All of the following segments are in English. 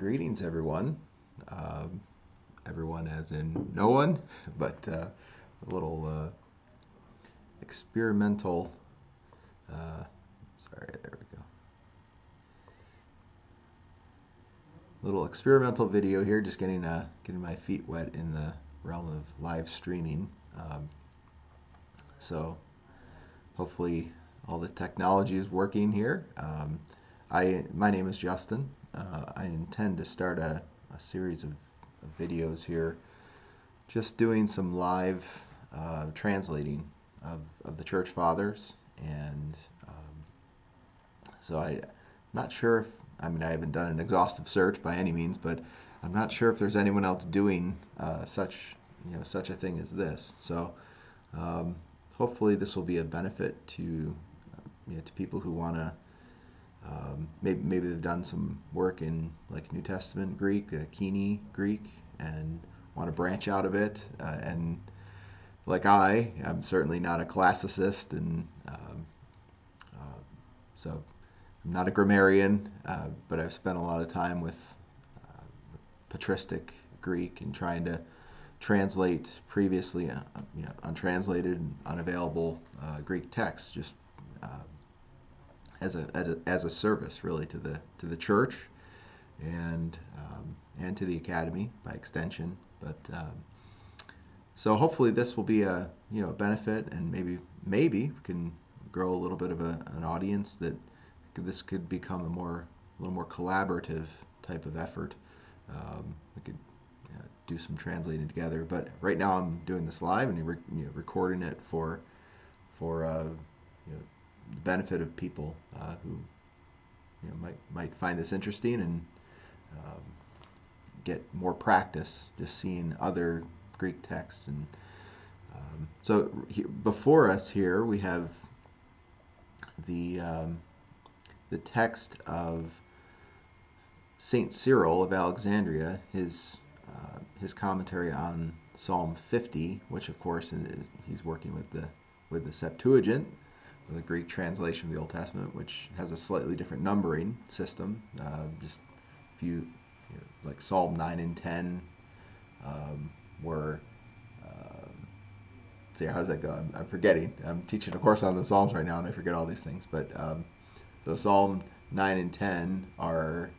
Greetings, everyone. Everyone as in no one, but a little experimental. Sorry, there we go. Little experimental video here, just getting my feet wet in the realm of live streaming. So hopefully all the technology is working here. My name is Justin. I intend to start a series of videos here, just doing some live translating of the Church Fathers, and so I'm not sure if, I haven't done an exhaustive search by any means, but I'm not sure if there's anyone else doing such a thing as this. So hopefully this will be a benefit to to people who want to. Maybe they've done some work in like New Testament Greek, Kini Greek, and want to branch out a bit. And like I'm certainly not a classicist, and so I'm not a grammarian, but I've spent a lot of time with Patristic Greek and trying to translate previously untranslated and unavailable Greek texts, just as a service really to the church and to the academy by extension. But so hopefully this will be a benefit, and maybe we can grow a little bit of an audience that this could become a little more collaborative type of effort. We could do some translating together, but right now I'm doing this live and recording it for the benefit of people who might find this interesting and get more practice just seeing other Greek texts. And so before us here we have the text of Saint Cyril of Alexandria, his commentary on Psalm 50, which of course he's working with the Septuagint, the Greek translation of the Old Testament, which has a slightly different numbering system. Just a few, like Psalm 9 and 10 were. See, how does that go? I'm forgetting. I'm teaching a course on the Psalms right now, and I forget all these things. But so Psalm 9 and 10 are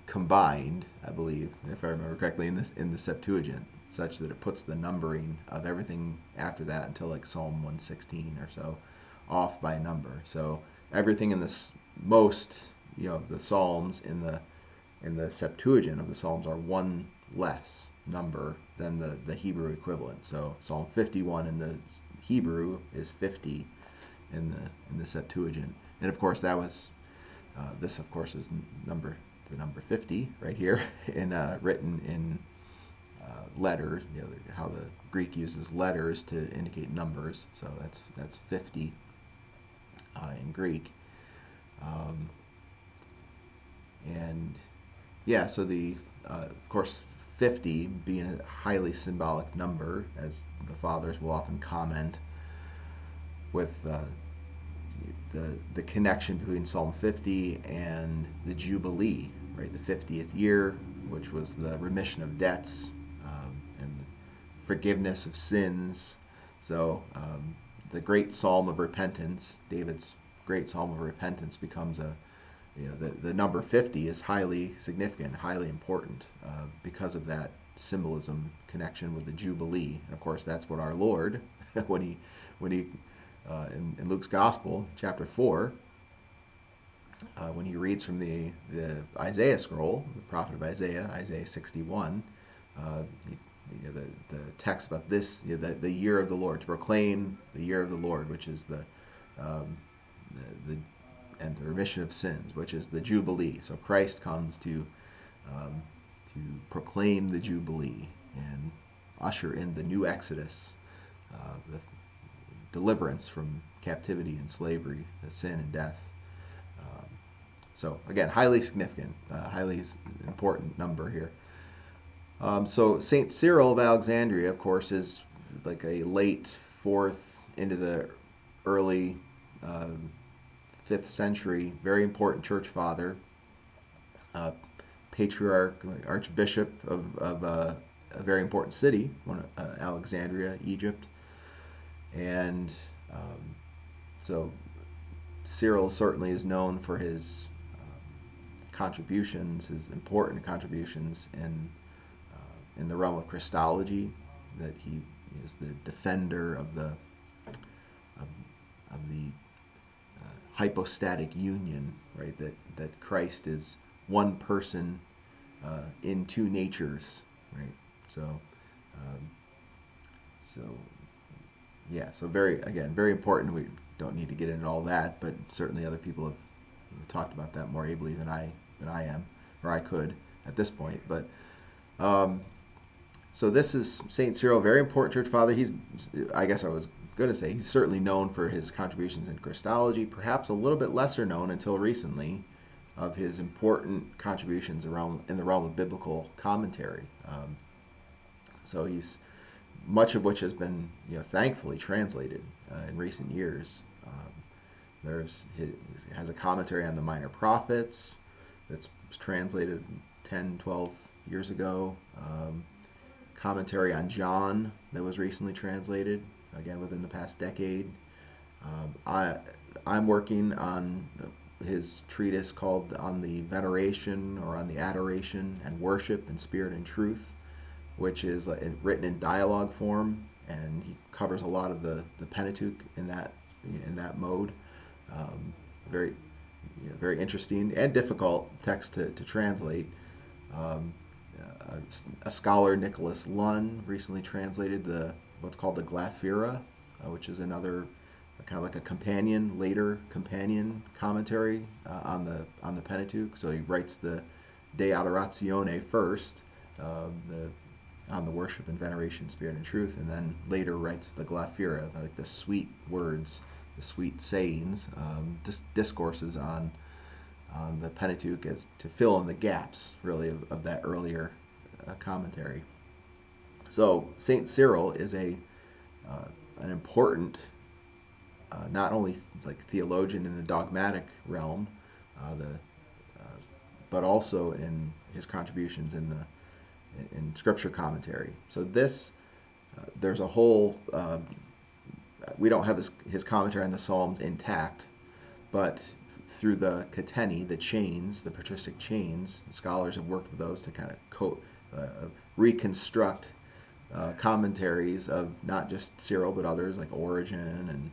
combined, I believe, if I remember correctly, in the Septuagint, such that it puts the numbering of everything after that until like Psalm 116 or so off by a number. So everything in this most of the Psalms in the Septuagint of the Psalms are one less number than the Hebrew equivalent. So Psalm 51 in the Hebrew is 50 in the Septuagint, and of course that was this of course is the number 50 right here, in written in letters. How the Greek uses letters to indicate numbers. So that's 50 in Greek, and yeah. So the of course 50 being a highly symbolic number, as the fathers will often comment, with the connection between Psalm 50 and the Jubilee, right? The 50th year, which was the remission of debts and the forgiveness of sins. So the great Psalm of repentance, David's great Psalm of repentance, becomes the number 50 is highly significant, highly important because of that symbolism connection with the Jubilee. And of course, that's what our Lord, when he in Luke's Gospel, chapter 4, when he reads from the Isaiah scroll, the prophet of Isaiah, Isaiah 61, the text about this, the year of the Lord, to proclaim the year of the Lord, which is and the remission of sins, which is the Jubilee. So Christ comes to proclaim the Jubilee and usher in the new Exodus, the deliverance from captivity and slavery, sin and death. So again, highly significant, highly important number here. So Saint Cyril of Alexandria, of course, is like a late 4th into the early 5th century, very important church father, uh, patriarch, archbishop of a very important city, Alexandria, Egypt. And so Cyril certainly is known for his contributions, his important contributions in the realm of Christology, that he is the defender of, of the hypostatic union, right? That Christ is one person in two natures, right? So, um, so yeah, so very important. We don't need to get into all that, but certainly other people have talked about that more ably than I am, or I could at this point. But um, so this is Saint Cyril, very important church father. I guess I was going to say, he's certainly known for his contributions in Christology, perhaps a little bit lesser known until recently of his important contributions in the realm of biblical commentary. So he's much of which has been, thankfully translated in recent years. He has a commentary on the Minor Prophets that's translated 10, 12 years ago. Commentary on John that was recently translated, again within the past decade. I'm working on his treatise called On the Veneration or on the Adoration and Worship in Spirit and Truth, which is written in dialogue form, and he covers a lot of the Pentateuch in that mode. Very very interesting and difficult text to translate. Um, a scholar, Nicholas Lunn, recently translated what's called the Glaphyra, which is another kind of like a later companion commentary on the Pentateuch. So he writes the De Adoratione first, on the worship and veneration, spirit and truth, and then later writes the Glaphyra, like the sweet words, the sweet sayings, discourses on the Pentateuch, as to fill in the gaps, really, of that earlier commentary. So Saint Cyril is an important, not only like theologian in the dogmatic realm, but also in his contributions in scripture commentary. So there's a whole. We don't have his commentary on the Psalms intact, but through the cateni, the chains, the patristic chains, scholars have worked with those to kind of reconstruct commentaries of not just Cyril but others like Origen and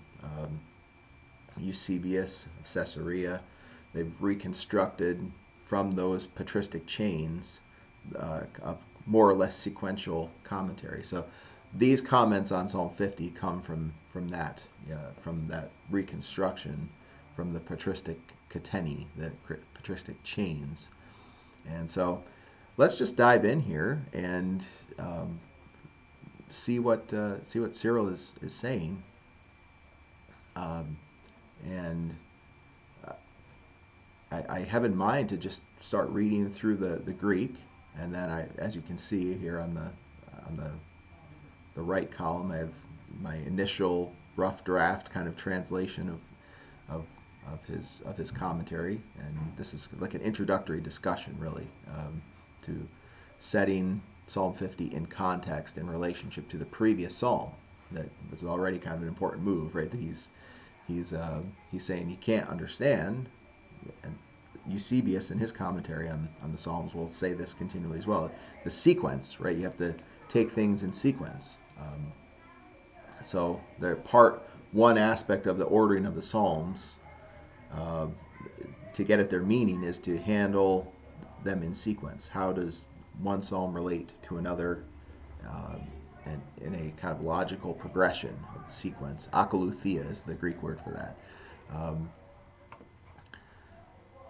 Eusebius of Caesarea. They've reconstructed from those patristic chains a more or less sequential commentary. So these comments on Psalm 50 come from that reconstruction from the patristic cateni, the patristic chains. And so let's just dive in here and see what Cyril is saying. And I have in mind to just start reading through the Greek, and then as you can see here on the right column, I have my initial rough draft kind of translation of his commentary, and this is like an introductory discussion, really, to setting Psalm 50 in context in relationship to the previous psalm, which is already kind of an important move, right? That he's saying he can't understand, and Eusebius in his commentary on the Psalms will say this continually as well. The sequence, right? You have to take things in sequence. So one aspect of the ordering of the Psalms to get at their meaning is to handle them in sequence. How does one psalm relate to another in a kind of logical progression of sequence? Akoluthia is the Greek word for that.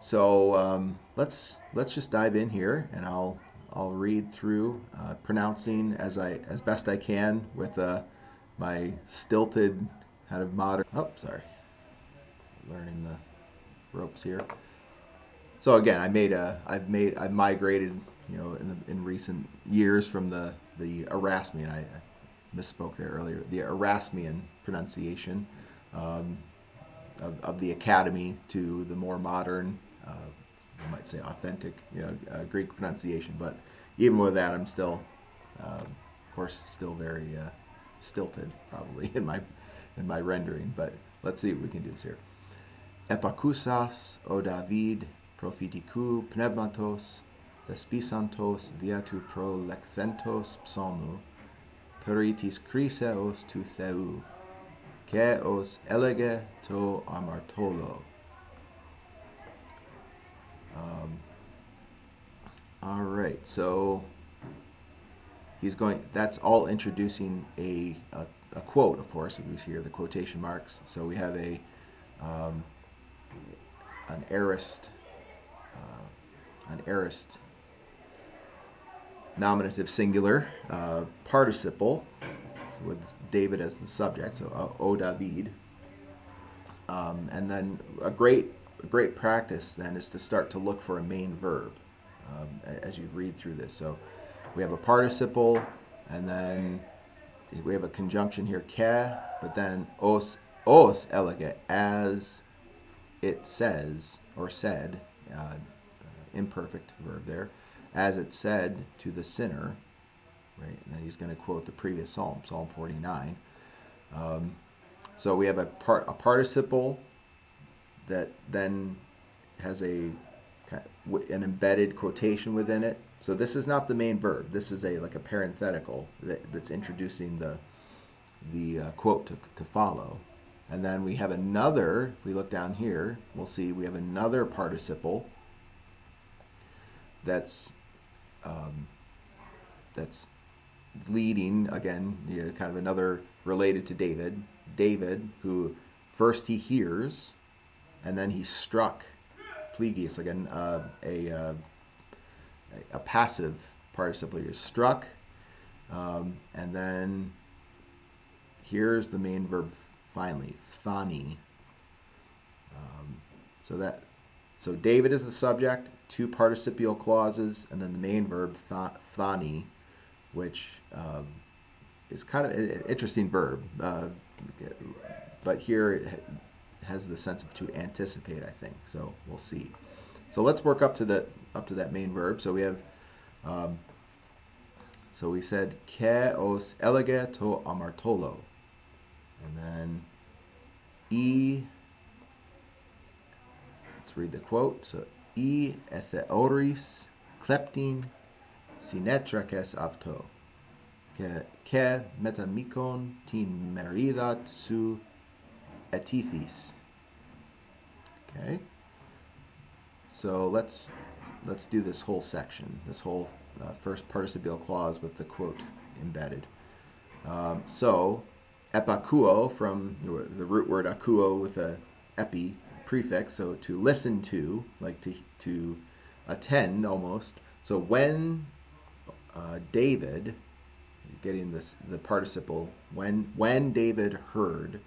So let's just dive in here, and I'll read through, pronouncing as best I can with my stilted kind of modern. Oh, sorry, learning the ropes here. So again, I've migrated, in recent years from the Erasmian. I misspoke there earlier. The Erasmian pronunciation. of the academy to the more modern, I might say authentic, Greek pronunciation. But even with that, I'm still, of course, still very stilted probably in my rendering. But let's see what we can do here. Epakousas o David prophetikou pneumatos thespisantos diatu pro lekthentos psalmou peritis chryseos tu theou ke os elege to amartolo. All right, so he's going. That's all introducing a quote, of course. We see here the quotation marks. So we have an aorist nominative singular participle with David as the subject. So O David, and then a great practice then is to start to look for a main verb as you read through this. So we have a participle, and then we have a conjunction here, ke, but then os elige, as it says, or said, imperfect verb there, as it said to the sinner, right? And then he's going to quote the previous psalm, Psalm 49. So we have a participle that then has an embedded quotation within it. So this is not the main verb. This is like a parenthetical that's introducing the quote to follow. And then we have another, if we look down here, we'll see we have another participle that's leading, again, kind of another related to David. David, who first he hears, and then he's struck. Plegius, again, a passive participle here, struck, and then here's the main verb finally, phthani. So David is the subject, two participial clauses, and then the main verb phthani, which is kind of an interesting verb, but here it has the sense of to anticipate, I think. So we'll see. So let's work up to that main verb. So we have, so we said ke os elege to amartolo, and then let's read the quote. So theoris kleptin sinetrakes avto ke metamikon tin meridat su etithis. Okay. So let's do this whole section, this whole first participial clause with the quote embedded. So epakuo, from the root word akuo with a epi prefix, so to listen to, like to attend almost. So when David, getting the participle, when David heard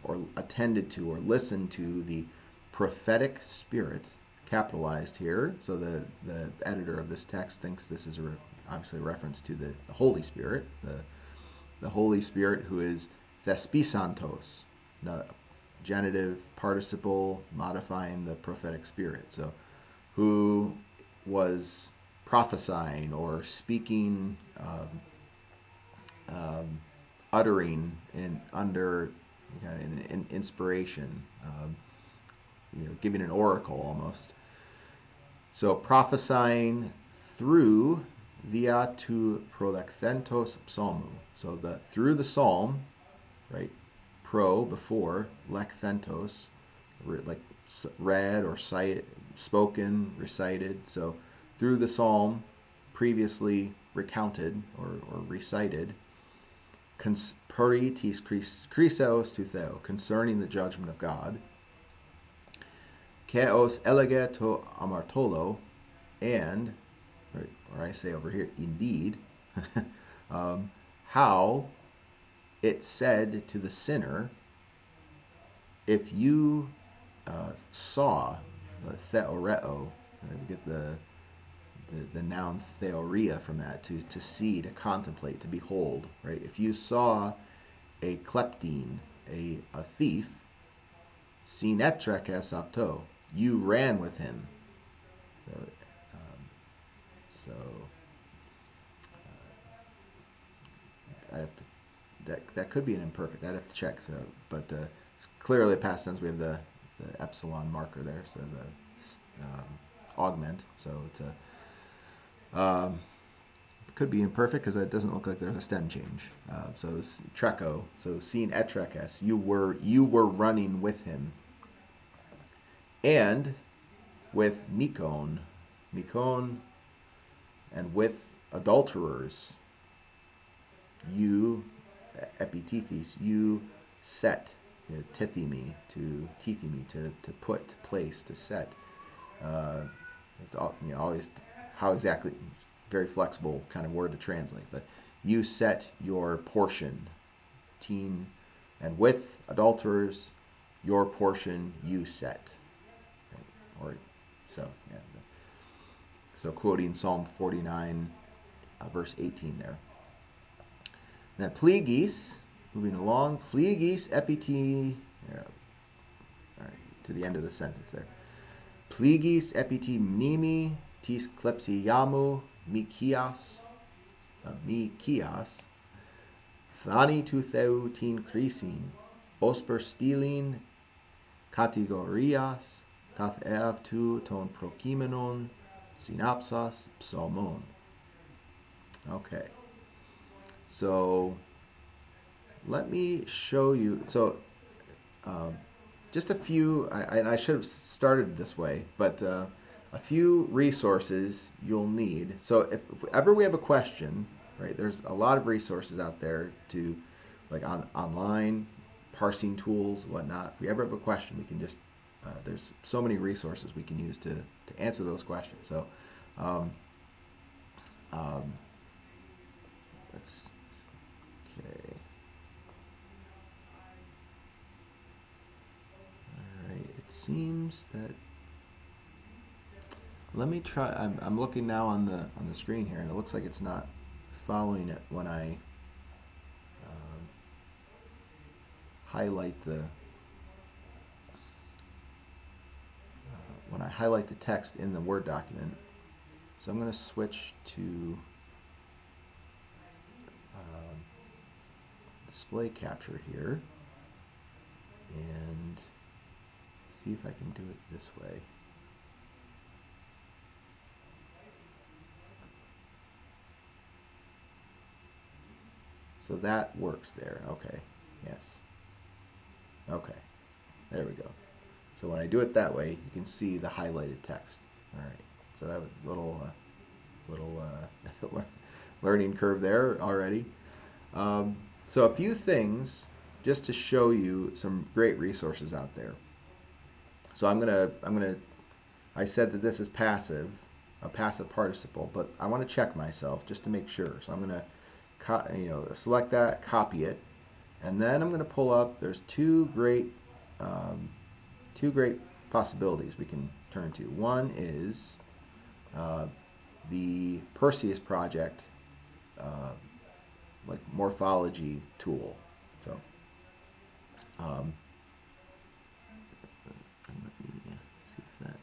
or attended to or listened to the prophetic spirit, capitalized here. So the editor of this text thinks this is obviously a reference to the Holy Spirit, the Holy Spirit who is thespisantos, genitive participle modifying the prophetic spirit. So who was prophesying or speaking, uttering under in inspiration, giving an oracle almost. So prophesying through via tu prolecthentos psalmou. So through the psalm, right? Pro before, lekthentos, like read or cited, spoken, recited. So through the psalm, previously recounted or recited, peritis chryseos tu theo, concerning the judgment of God. Keos elege to amartolo, and, or I say over here, indeed, how it said to the sinner, if you saw the theoreo, we get the noun theoria from that, to see, to contemplate, to behold, right? If you saw a kleptine, a thief, Sinetrekes apto. You ran with him. So, so I have to. That could be an imperfect. I'd have to check. So, but it's clearly past tense. We have the epsilon marker there. So the augment. So it's a could be imperfect because it doesn't look like there's a stem change. So it's treco. So sin etrekes. You were running with him. And with mikon, and with adulterers, you, epitethis, you set, tithemi, to put, to place, to set. It's all, always how exactly, very flexible kind of word to translate, but you set your portion, teen, and with adulterers, your portion you set. Or so, yeah. So quoting Psalm 49, verse 18 there. Now, pligis, moving along, pligis epiti, all right, to the end of the sentence there. Pligis epiti mnimi tis klepsiamu mikias, thani tu theu tin krisin, osper stilin kategorias, kath ev tu ton prokimenon, synapsas psalmon. Okay. So let me show you. So just a few, I should have started this way, but a few resources you'll need. So if ever we have a question, right, there's a lot of resources out there to, like online, parsing tools, whatnot. If we ever have a question, we can just, there's so many resources we can use to answer those questions. So let's, okay. It seems that, let me try. I'm looking now on the screen here, and it looks like it's not following it when I highlight the text in the Word document. So I'm going to switch to display capture here and see if I can do it this way. So that works there. Okay. Yes. Okay. There we go. So when I do it that way, you can see the highlighted text. All right. So that was a little learning curve there already. So a few things just to show you some great resources out there. So I said that this is passive, a passive participle, but I want to check myself just to make sure. So I'm going to select that, copy it, and then I'm going to pull up. There's two great possibilities we can turn to. One is the Perseus project, like morphology tool. So let me see if that.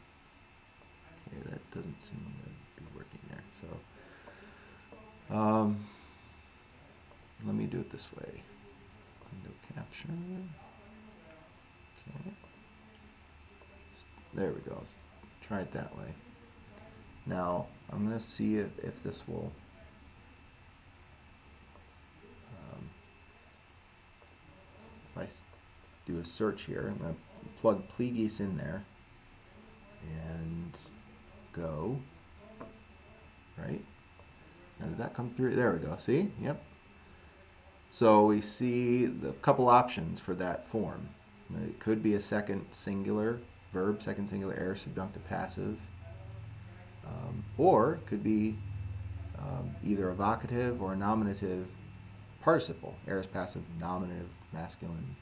Okay, that doesn't seem to be working there. So let me do it this way. Window capture. Okay. There we go. Let's try it that way. Now I'm going to see if this will. If I do a search here, I'm going to plug pligis in there and go. Right? Now did that come through? There we go. See? Yep. So we see the couple options for that form. It could be a second singular verb, second singular aorist subjunctive passive, or it could be either a vocative or a nominative participle, aorist passive, nominative, masculine,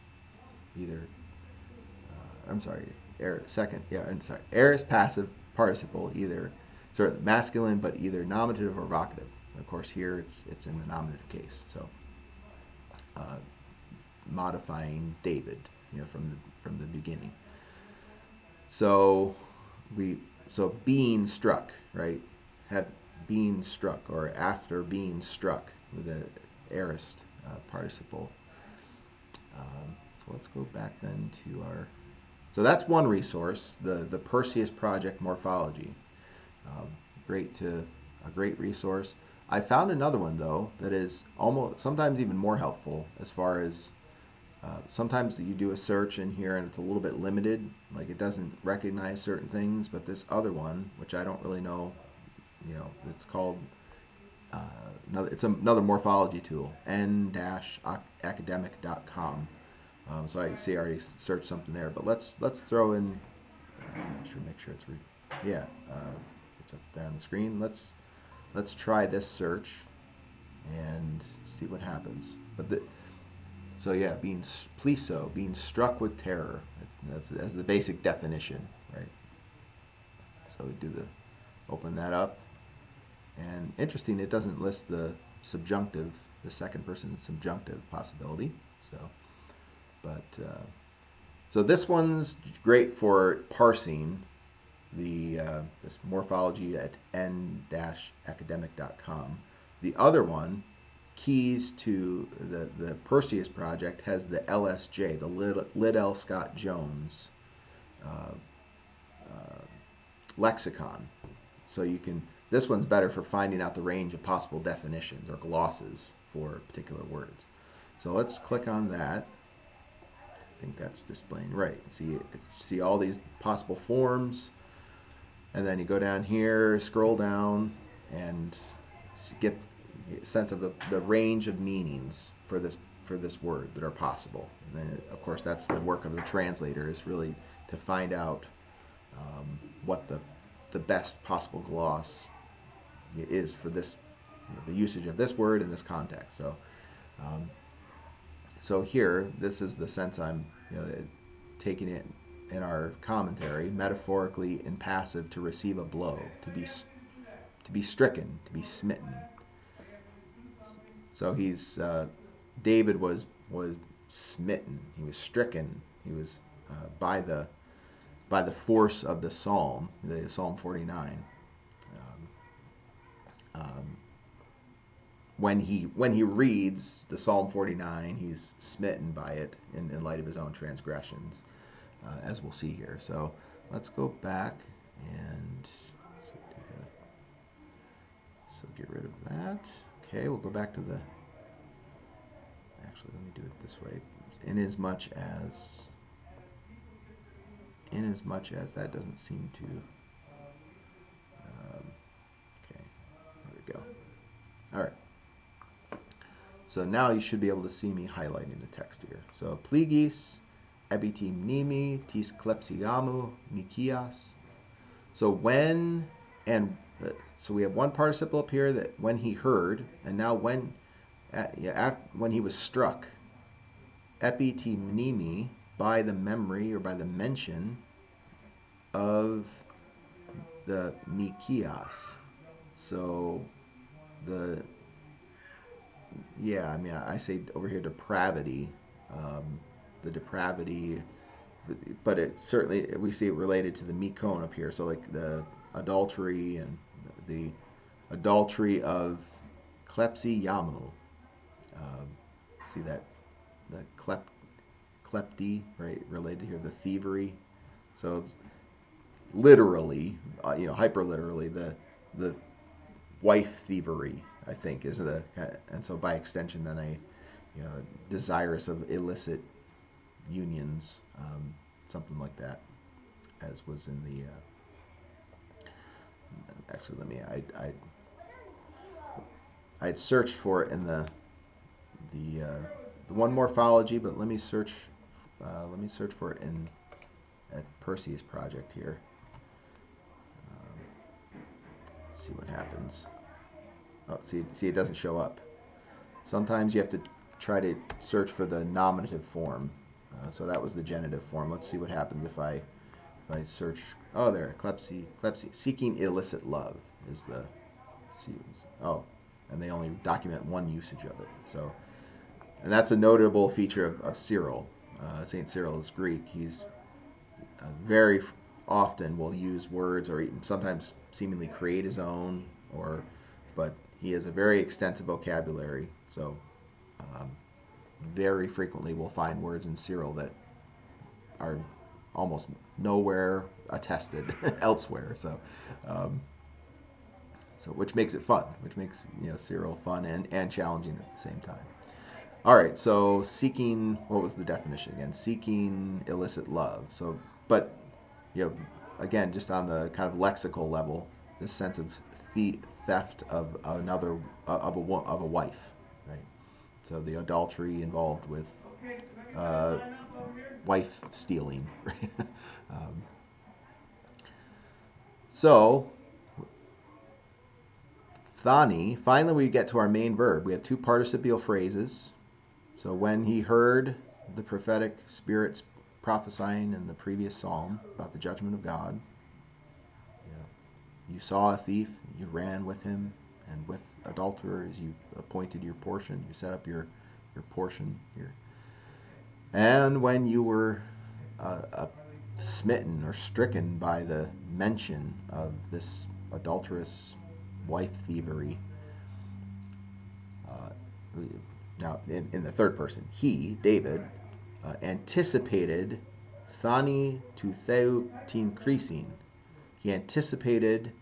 either. Aorist passive participle, either sort of masculine, but either nominative or vocative. Of course, here it's in the nominative case. So modifying David, from the beginning. So we being struck, right? Have been struck, or after being struck, with the aorist participle. So let's go back then to our. So that's one resource, the Perseus Project Morphology. Um, a great resource. I found another one though that is almost sometimes even more helpful as far as sometimes you do a search in here and it's a little bit limited, like it doesn't recognize certain things, but this other one, which I don't really know, it's called it's another morphology tool, n-academic.com. So I see I already searched something there, but let's throw in. Make sure it's yeah, it's up there on the screen. Let's try this search and see what happens. So yeah, being pliso, being struck with terror. That's the basic definition, right? So we do open that up, and interesting, it doesn't list the subjunctive, the second person subjunctive possibility. So, but so this one's great for parsing this morphology at n-academic.com. The other one, keys to the Perseus project, has the LSJ, the Liddell Scott Jones uh, lexicon. So this one's better for finding out the range of possible definitions or glosses for particular words. So let's click on that. I think that's displaying right. See all these possible forms, and then you go down here, scroll down, and get a sense of the range of meanings for this word that are possible. And then, of course, that's the work of the translator, is really to find out what the best possible gloss is for this, the usage of this word in this context. So, so here, this is the sense I'm taking it in our commentary, metaphorically in passive, to receive a blow, to be stricken, to be smitten. So David was smitten. He was stricken. He was by the force of the psalm, the Psalm 49. When he reads the Psalm 49, he's smitten by it in light of his own transgressions, as we'll see here. So let's go back and so get rid of that. Okay, we'll go back to the. Actually, let me do it this way. Inasmuch as that doesn't seem to. Okay, there we go. All right. So now you should be able to see me highlighting the text here. So pligis, ebiti mnimi, tis klepsiamu, mikias. So so we have one participle up here, that when he heard, and now when he was struck, ebiti mnimi, by the memory or by the mention of the mikias. So I say over here depravity, the depravity, but it certainly, we see it related to the mikon up here. So like the adultery and the adultery of klepsi yamu. See that the klepti, right, related here, the thievery. So it's literally, hyper literally, the wife thievery, I think, is and so by extension then desirous of illicit unions, something like that, as was in the actually I had searched for it in the one morphology, but let me search for it at Perseus Project here. See what happens. Oh, see, it doesn't show up. Sometimes you have to try to search for the nominative form. So that was the genitive form. Let's see what happens if I search. Oh, there, klepsi, seeking illicit love is the. Oh, and they only document one usage of it. So, and that's a notable feature of Cyril. Saint Cyril is Greek. He's very often will use words or even sometimes seemingly create his own, but he has a very extensive vocabulary. So um, very frequently we'll find words in Cyril that are almost nowhere attested elsewhere. Um, so which makes it fun, which makes Cyril fun and challenging at the same time. All right, so seeking, what was the definition again? Seeking illicit love. So, but again, just on the kind of lexical level, this sense of theft of another of a wife, right? So the adultery involved with uh, wife stealing. Right? um, so thani. Finally, we get to our main verb. We have two participial phrases. So when he heard the prophetic spirits prophesying in the previous psalm about the judgment of God, you saw a thief, you ran with him, and with adulterers you appointed your portion, you set up your portion here. And when you were smitten or stricken by the mention of this adulterous wife thievery, uh, now in the third person, he, David, anticipated thani to theu tin creasing. He anticipated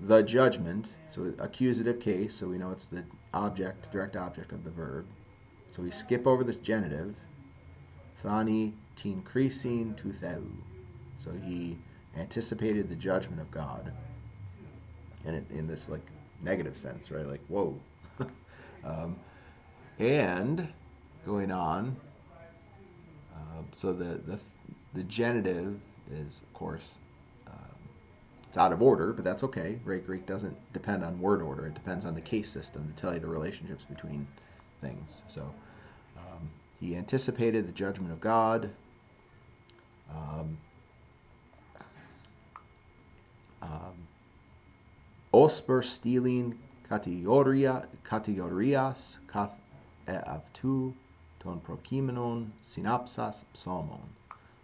the judgment, so accusative case, so we know it's the object, direct object of the verb. So we skip over this genitive, thani tin creasing to theu. So he anticipated the judgment of God, and in this like negative sense, right? Like whoa. um, and going on, so the genitive is of course it's out of order, but that's okay. Right? Greek doesn't depend on word order; it depends on the case system to tell you the relationships between things. So he anticipated the judgment of God. Um, Osper stealing kategorias kaf avtu ton prokimenon synapsas psalmon.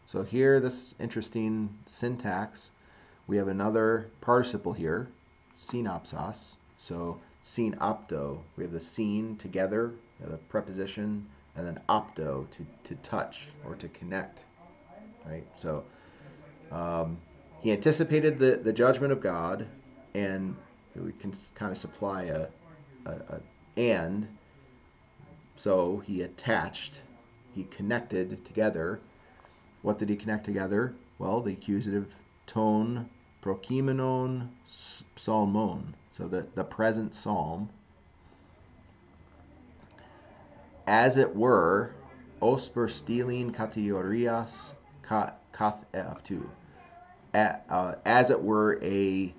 So here, this interesting syntax, we have another participle here, synapsas. So synapto, we have the syn together, the preposition, and then opto to touch or to connect, right? So he anticipated the judgment of God, and we can kind of supply a and. So he attached, he connected together. What did he connect together? Well, the accusative tone, prokimenon, psalmon. So the present psalm, as it were, osper stealing kategorias kath f2. As it were a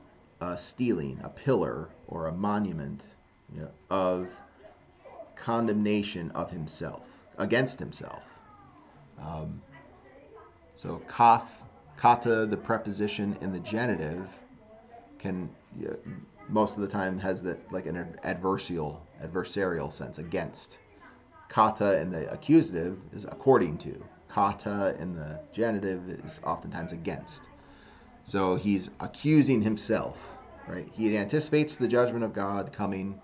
stealing, a pillar or a monument of condemnation of himself, against himself. So kata, the preposition in the genitive, can most of the time has like an adversarial sense, against. Kata in the accusative is according to. Kata in the genitive is oftentimes against. So he's accusing himself, right? He anticipates the judgment of God coming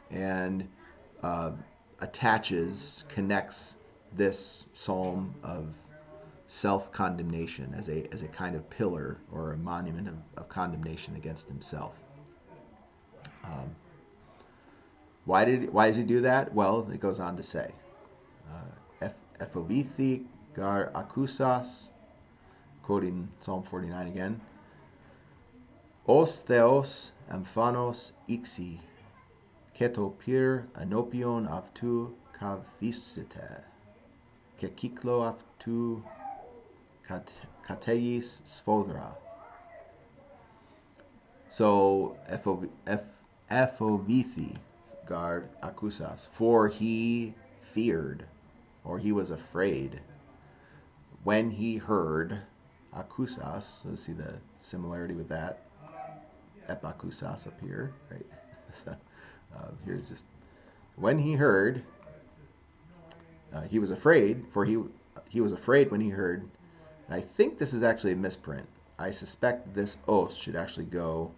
and connects this psalm of self-condemnation as a kind of pillar or a monument of condemnation against himself. Why does he do that? Well, it goes on to say, Ephovithi gar akusas, quoting Psalm 49 again, Os theos amphanos ixi, ketopir anopion avtu kavthisite, kekiklo avtu kateis sphodra. So, Ephovithi guard akusas, for he feared, or he was afraid, when he heard akusas. So let's see the similarity with that. Epakusas up here, right? So here's just when he heard. He was afraid, for he was afraid when he heard And I think this is actually a misprint. I suspect this os should actually go.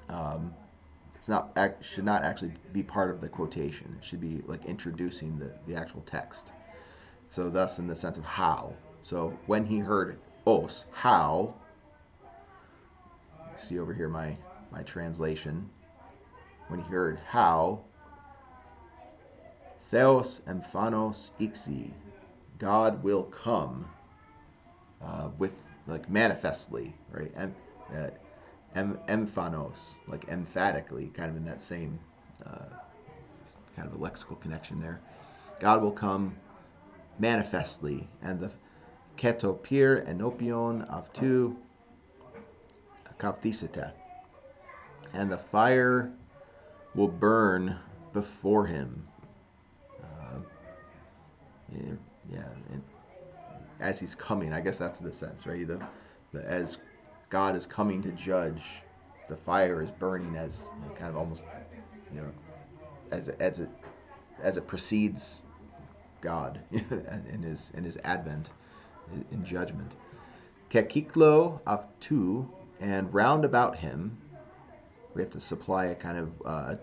Um, it's not should not actually be part of the quotation. It should be like introducing the actual text. So thus, in the sense of how. So when he heard os, how. See over here my translation. When he heard how, Theos emphanos ixi, God will come with like manifestly, right? Emphanos, like emphatically, kind of in that same kind of a lexical connection there. God will come manifestly, and the ketopir enopion avtu kapthisita, and the fire will burn before him. Yeah, and as he's coming, I guess that's the sense, right? As God is coming to judge, the fire is burning as kind of almost, as it precedes God in his advent, in judgment. Kekiklo avtu, and round about him. We have to supply a kind of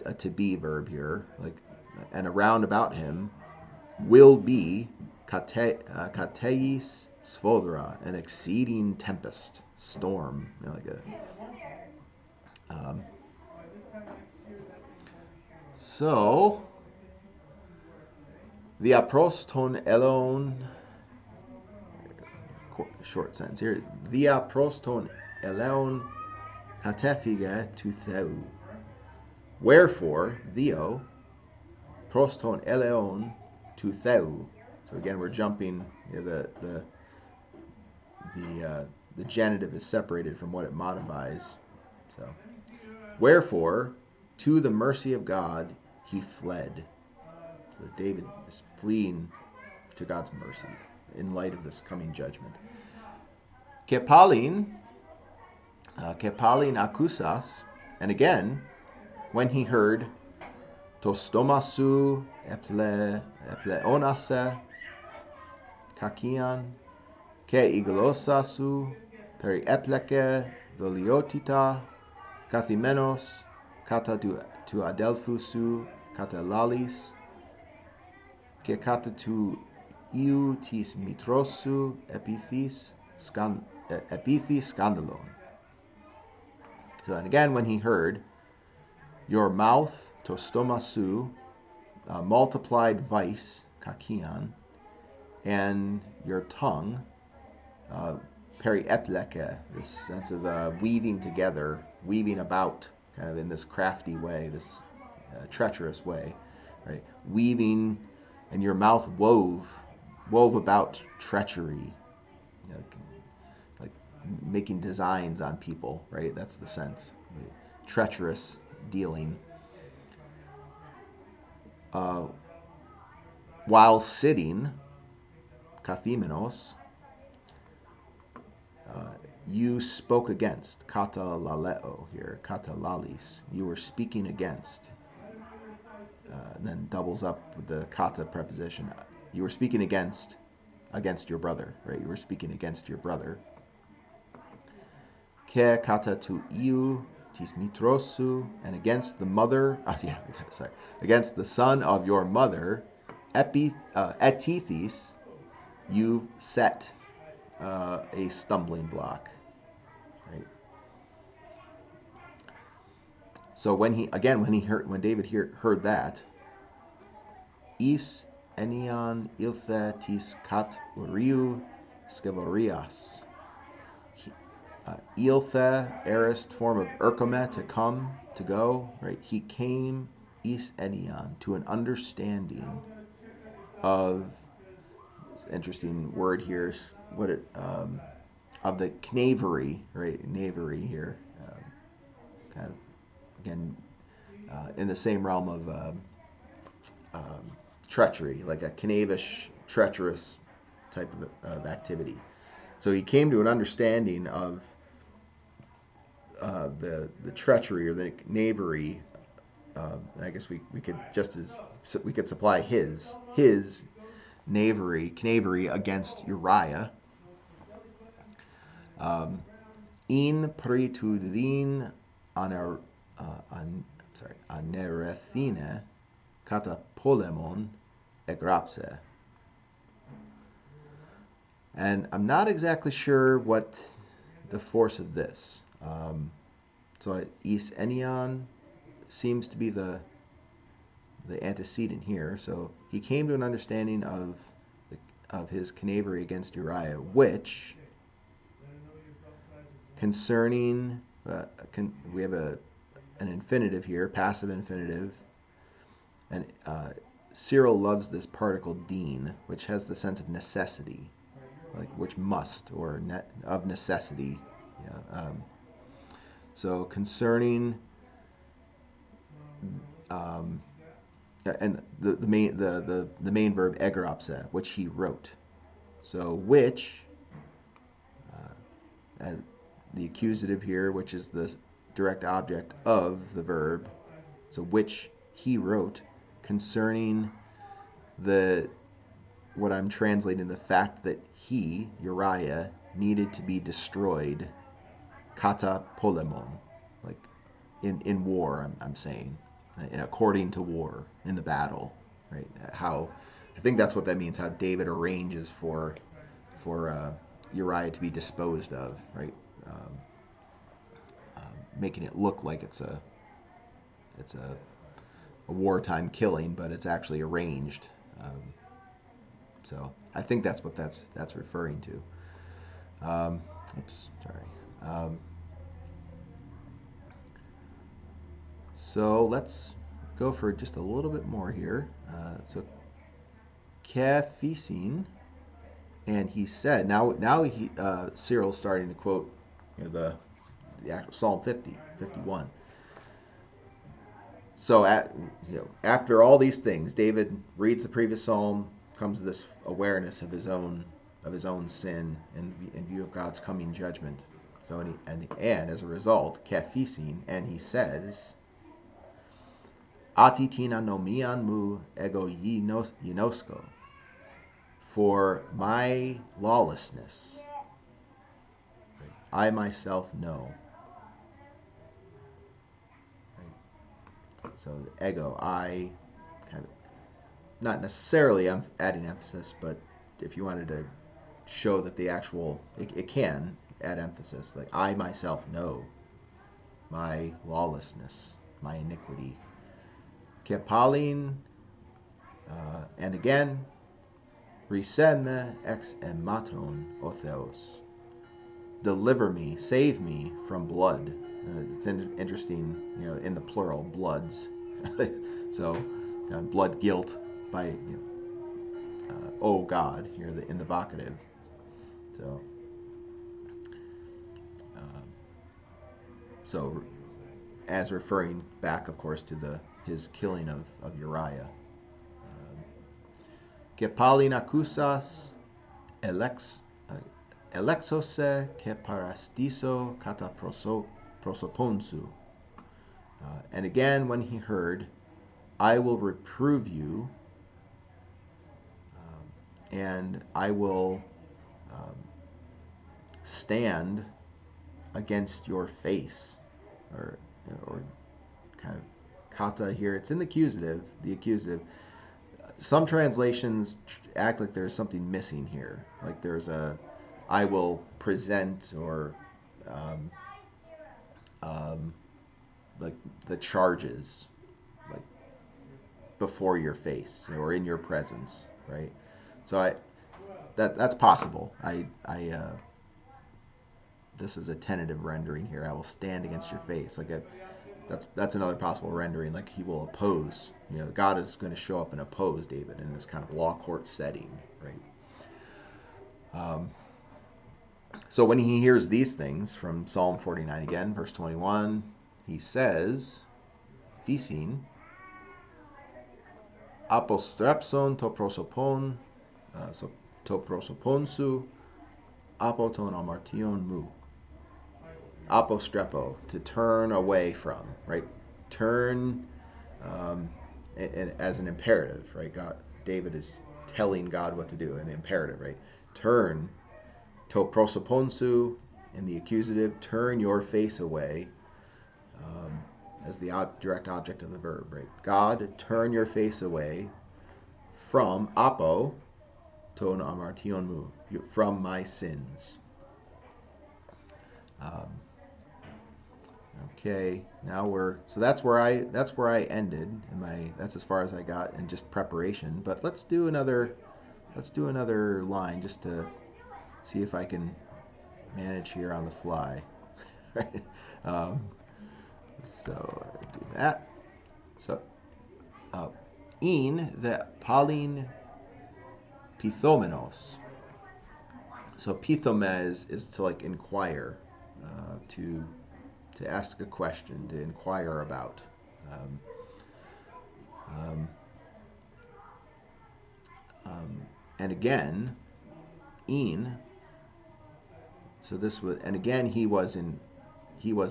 a to be verb here, like, and around about him will be kateis svodra, an exceeding tempest, storm, like a. So the aproston elon, short sentence here. The aproston elon katefiga to theu. Wherefore, theo, proston eleon to theu. So again, we're jumping. The genitive is separated from what it modifies. So, wherefore, to the mercy of God, he fled. So David is fleeing to God's mercy in light of this coming judgment. Kepalin akusas, and again, when he heard tostomasu epleonase kakian ke iglosasu peri epleke doliotita kathimenos kata tu adelphusu kata lalis ke kata tu iu tis mitrosu epithis skandalon. So, and again, when he heard, your mouth, tostomasu, multiplied vice, kakian, and your tongue, periepleke, this sense of weaving together, weaving about, kind of in this crafty way, this treacherous way, right? Weaving, and your mouth wove about treachery, like making designs on people, right? That's the sense. Treacherous dealing. While sitting, kathimenos, you spoke against, kata laleo here, kata lalis, you were speaking against, and then doubles up with the kata preposition. You were speaking against your brother, right? You were speaking against your brother. Ke kata tu iu tis mitrosu, and against the mother, against the son of your mother, etithis, you set a stumbling block, right? So when David heard that, is enian ilthe tis kat uriu skevorias. Ilthe, aorist form of erkome, to come, to go, right? He came, is enian, to an understanding of, it's an interesting word here, of the knavery, right? Knavery here, kind of, again, in the same realm of treachery, like a knavish, treacherous type of activity. So he came to an understanding of the treachery or the knavery. I guess we could supply his knavery against Uriah. In pritudin anerethine kata polemon egrapse. And I'm not exactly sure what the force of this. So is enion seems to be the antecedent here. So he came to an understanding of his knavery against Uriah, which concerning we have an infinitive here, passive infinitive, and Cyril loves this particle "dean," which has the sense of necessity, like which must or of necessity. Yeah. So concerning and the main verb egropse, which he wrote. So which the accusative here, which is the direct object of the verb. So which he wrote concerning what I'm translating, the fact that he, Uriah, needed to be destroyed, kata polemon, like in war, I'm saying, and according to war, in the battle, right? How, I think that's what that means, how David arranges for Uriah to be disposed of, right? Making it look like it's a wartime killing, but it's actually arranged. So I think that's what that's referring to. Oops, sorry. So let's go for just a little bit more here. So Kefisin, and he said, now he Cyril's starting to quote, the actual Psalm 51. So after all these things, David reads the previous psalm, comes to this awareness of his own sin in view of God's coming judgment. So and as a result, kefisin, and he says, Atitina nomian mu ego yinosko, for my lawlessness I myself know. So the ego, I, kind of, not necessarily I'm adding emphasis, but if you wanted to show that the actual, it can add emphasis, like I myself know my lawlessness, my iniquity. Kepalin, and again, riseme ex ematon otheos. Deliver me, save me from blood. It's interesting, in the plural, bloods. So, blood guilt by, oh God, here in the vocative. So, so as referring back, of course, to his killing of Uriah. Kepalin akusas elexose ke parastiso kata prosoponsu. And again, when he heard, I will reprove you, and I will stand against your face, or kind of kata here. It's in the accusative. Some translations act like there's something missing here, like there's I will present, or like the charges, like before your face, or in your presence, right? So that's possible. This is a tentative rendering here. I will stand against your face. Like that's another possible rendering. Like he will oppose. God is going to show up and oppose David in this kind of law court setting, right? So when he hears these things from Psalm 49 again, verse 21, he says, "Thesin apostrepson to prosopon, so to prosoponsu apoton amartion mu." Apostrepo, to turn away from, right? Turn, and as an imperative, right? David is telling God what to do, an imperative, right? Turn, to prosoponsu, And the accusative, turn your face away, um, as the direct object of the verb, right? God, turn your face away from apo ton amartion mu, from my sins. Um, okay, now so that's where I ended. That's as far as I got in just preparation. But let's do another line just to see if I can manage here on the fly. Right? Um, so I do that. So in the palin pithomenos. So pithome is to like inquire, to ask a question, to inquire about. Um, um, and again, in. So this was, and again he was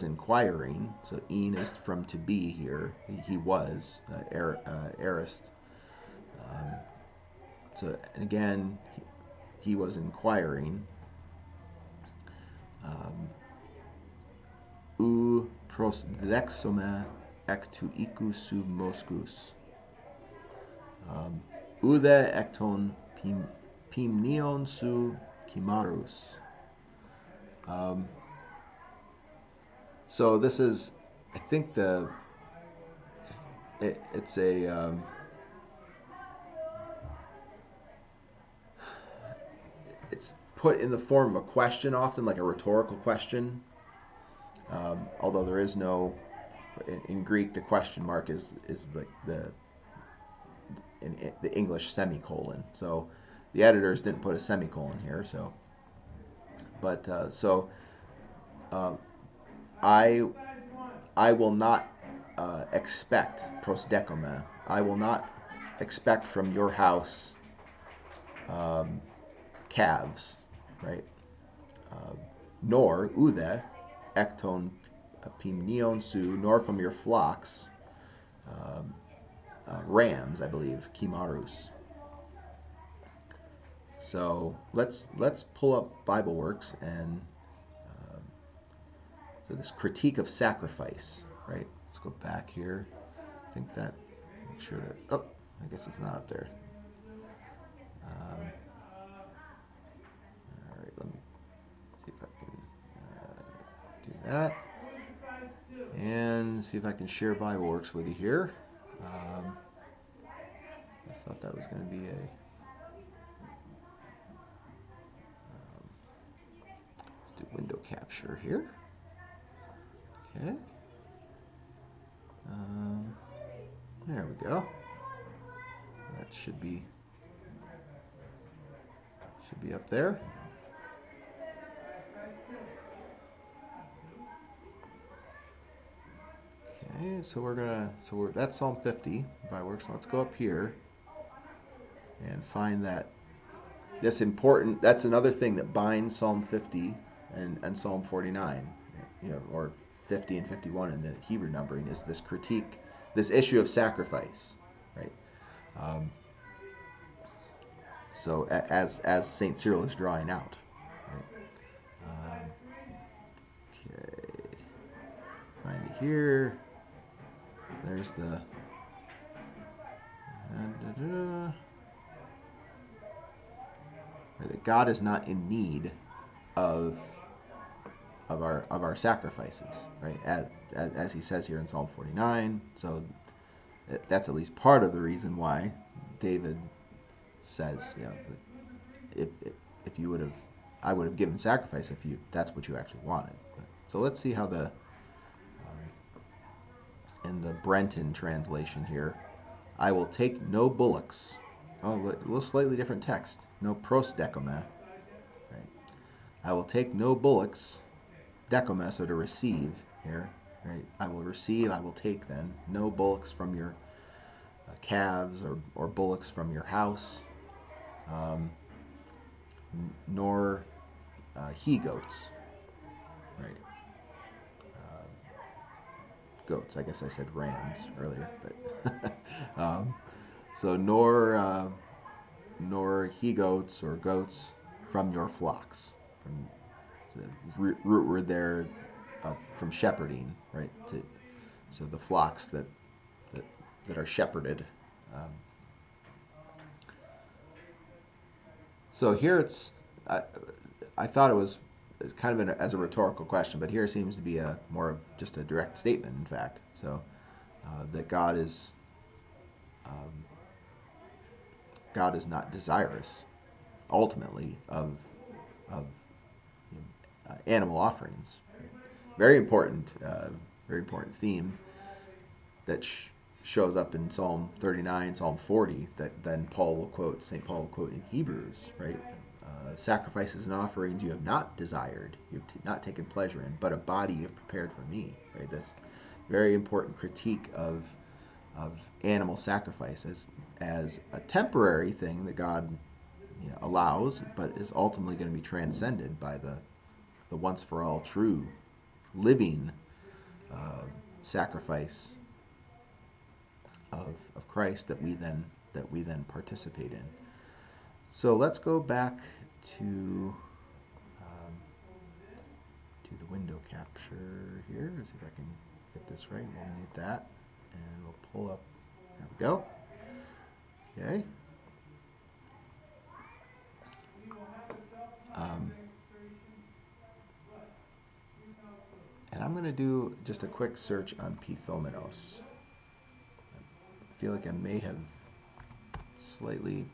inquiring. So in is from to be here. He was aorist. Um, so and again he was inquiring. U pros lexome ectu iku sub moscus. Ude ecton pimnion su kimarus. So this is, I think it's a it's put in the form of a question, often like a rhetorical question. Although there is no, in Greek, the question mark is like in the English semicolon. So the editors didn't put a semicolon here. So, but I will not expect prosdekome. I will not expect from your house calves, right? Nor ude ecton pimnion su, nor from your flocks rams, I believe, kimarus. So let's pull up BibleWorks and so this critique of sacrifice, right? Let's go back here. I think that, make sure that, oh, I guess it's not up there. All right, let me see if I can do that. And see if I can share BibleWorks with you here. I thought that was going to be let's do window capture here. Okay. There we go. That should be up there. Okay, so that's Psalm 50 by works. So let's go up here and find that this important. That's another thing that binds Psalm 50 and Psalm 49, or 50 and 51 in the Hebrew numbering, is this critique, this issue of sacrifice, right? So as Saint Cyril is drawing out. Right? Okay, find it here. There's the. That God is not in need of our sacrifices, right? As he says here in Psalm 49. So that's at least part of the reason why David says, if you would have, I would have given sacrifice if that's what you actually wanted. So let's see how in the Brenton translation here, I will take no bullocks. Oh, a little slightly different text. No prosdekome. Right? I will take no bullocks, dekome, so to receive here. Right? I will receive, I will take then, no bullocks from your calves or bullocks from your house, nor he-goats. Right? Goats. I guess I said rams earlier, but so nor he-goats or goats from your flocks. So the root word there from shepherding, right? So the flocks that, that are shepherded. Um, so here I, I thought it was kind of as a rhetorical question, but here it seems to be a more of just a direct statement, in fact. So that um, God is not desirous, ultimately, of animal offerings. Very important theme that shows up in Psalm 39, Psalm 40, that then St. Paul will quote in Hebrews, right? Sacrifices and offerings you have not desired, you have not taken pleasure in, but a body you have prepared for me, right? This very important critique of animal sacrifice as a temporary thing that God allows, but is ultimately going to be transcended by the once for all true living sacrifice of Christ that we then participate in. So let's go back to to the window capture here. See if I can get this right. We'll mute that and we'll pull up. There we go. Okay. Um, and I'm going to do just a quick search on Pithomenos. I feel like I may have slightly.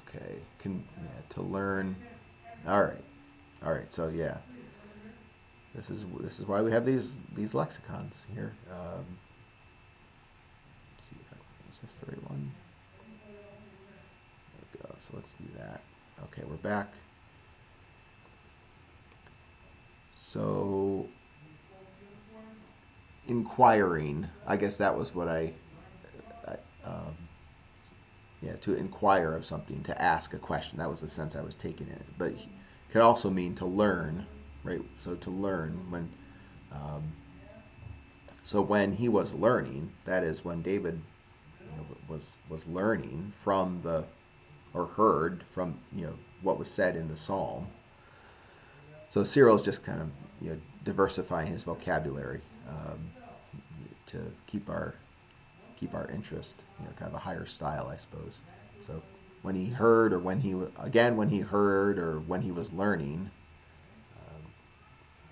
Okay, to learn. All right, all right. So yeah, this is why we have these lexicons here. Let's see if is this the right one? There we go. So let's do that. Okay, we're back. So inquiring, I guess that was what I yeah, to inquire of something, to ask a question. That was the sense I was taking in it. But it could also mean to learn, right? So to learn um, when he was learning, that is when David was learning from or heard from what was said in the psalm. So Cyril's just kind of diversifying his vocabulary to keep our interest, kind of a higher style, I suppose. So when he heard, or when he heard, or when he was learning.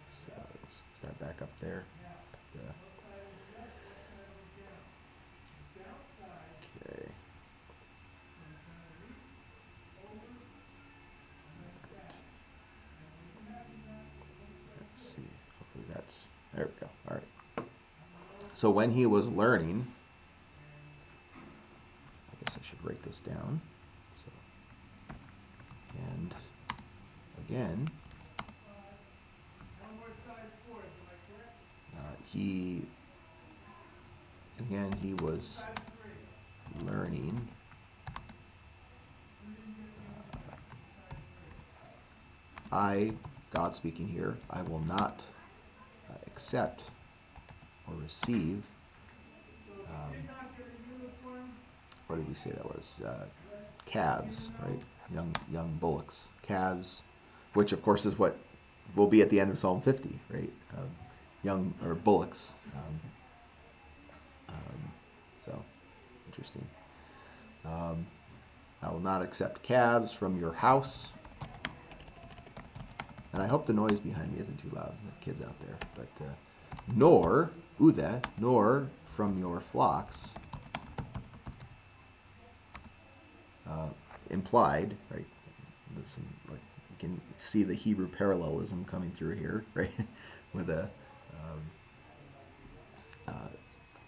So is that back up there? Okay. Let's see. Hopefully that's there. We go. All right. So when he was learning, I guess I should write this down. So, and again, he was learning. God speaking here, I will not accept or receive. What did we say that was? Calves, right? Young bullocks, calves, which of course is what will be at the end of Psalm 50, right? Young or bullocks. So interesting. I will not accept calves from your house. And I hope the noise behind me isn't too loud. The kids out there. But nor from your flocks. Implied, right? Listen, like you can see the Hebrew parallelism coming through here, right? With a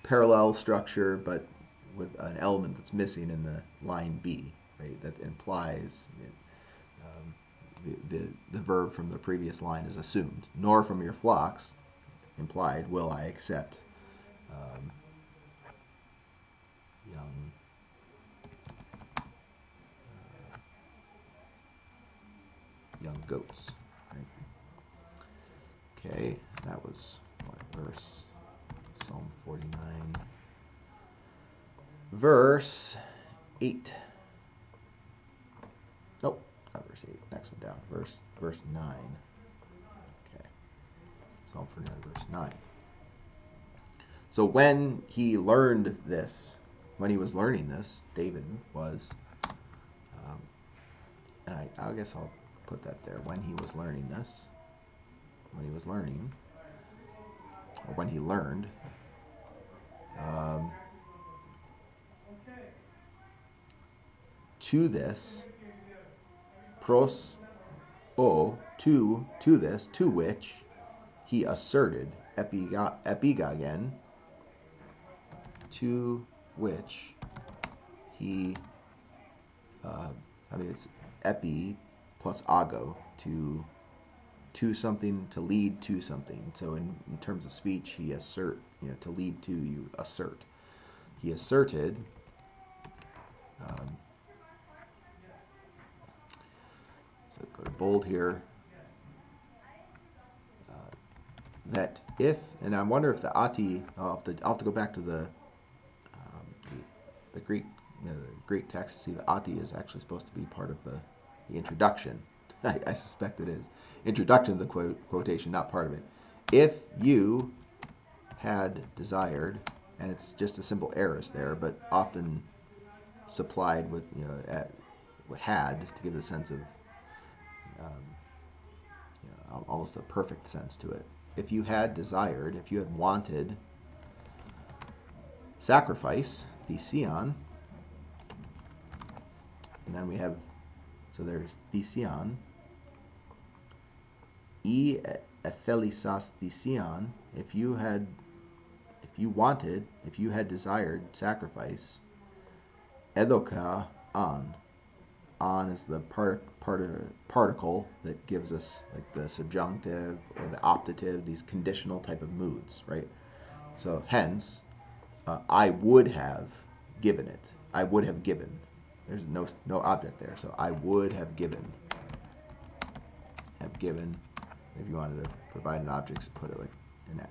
parallel structure, but with an element that's missing in the line B, right? That implies the verb from the previous line is assumed. Nor from your flocks, implied, will I accept um, young young goats. Right? Okay, that was what verse? Psalm 49, verse 8. verse 8. Next one down. Verse 9. Okay. Psalm 49, verse 9. So when he learned this, when he was learning this, David was, and I guess I'll put that there. When he was learning this, when he was learning, or when he learned, to this, pros to this, to which he asserted, epigagen, to which he, it's epi plus ago, to something, to lead to something. So in terms of speech, he assert, to lead to, you assert. He asserted, so go to bold here, that if, and I wonder if the ati, I'll have to go back to the Greek, the Greek text to see the ati is actually supposed to be part of the introduction. I suspect it is. Introduction of the quotation, not part of it. If you had desired, and it's just a simple aorist there, but often supplied with, had to give the sense of, almost a perfect sense to it. If you had desired, if you had wanted sacrifice, thesion, and then we have, so there's thesion, e ethelisas thesion, if you wanted, if you had desired sacrifice, edoka on is the particle that gives us like the subjunctive or the optative, these conditional type of moods, right? So hence, I would have given it. I would have given. There's no object there, so I would have given. Have given. If you wanted to provide an object, just put it like in that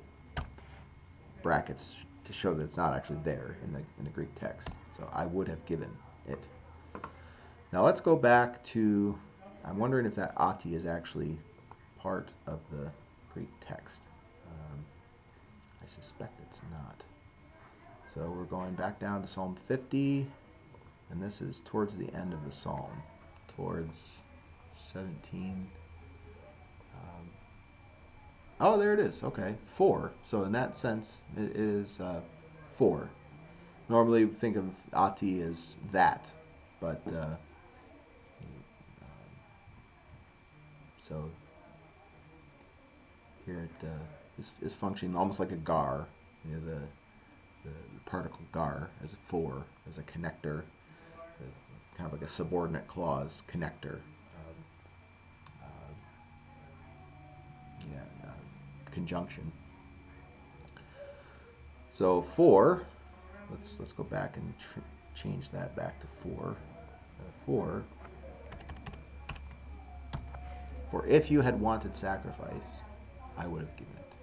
brackets to show that it's not actually there in the Greek text. So I would have given it. Now let's go back to, I'm wondering if that ati is actually part of the Greek text. I suspect it's not. So we're going back down to Psalm 50, and this is towards the end of the psalm, towards 17. Oh, there it is. Okay, 4. So in that sense, it is 4. Normally we think of ati as that, but so here it is functioning almost like a gar, the particle gar as a 4, as a connector, kind of like a subordinate clause connector. Conjunction. So 4, let's go back and change that back to 4. 4. For if you had wanted sacrifice, I would have given it.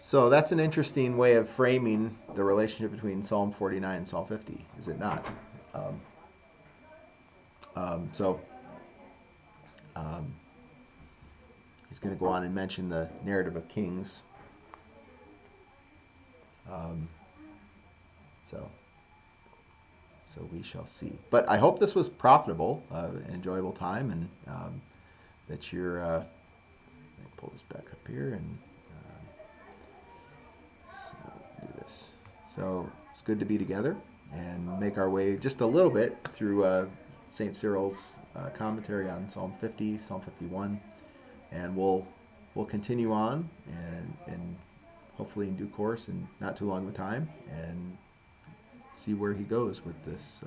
So that's an interesting way of framing the relationship between Psalm 49 and Psalm 50, is it not? He's going to go on and mention the narrative of Kings. So we shall see. But I hope this was profitable, an enjoyable time, and that you're. Let me pull this back up here and do this. So it's good to be together and make our way just a little bit through St. Cyril's commentary on Psalm 50, Psalm 51, and we'll continue on and hopefully in due course and not too long of a time, and see where he goes with this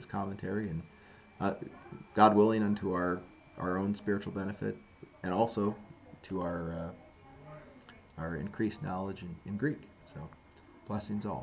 commentary, and God willing, unto our own spiritual benefit, and also to our increased knowledge in Greek. So blessings all.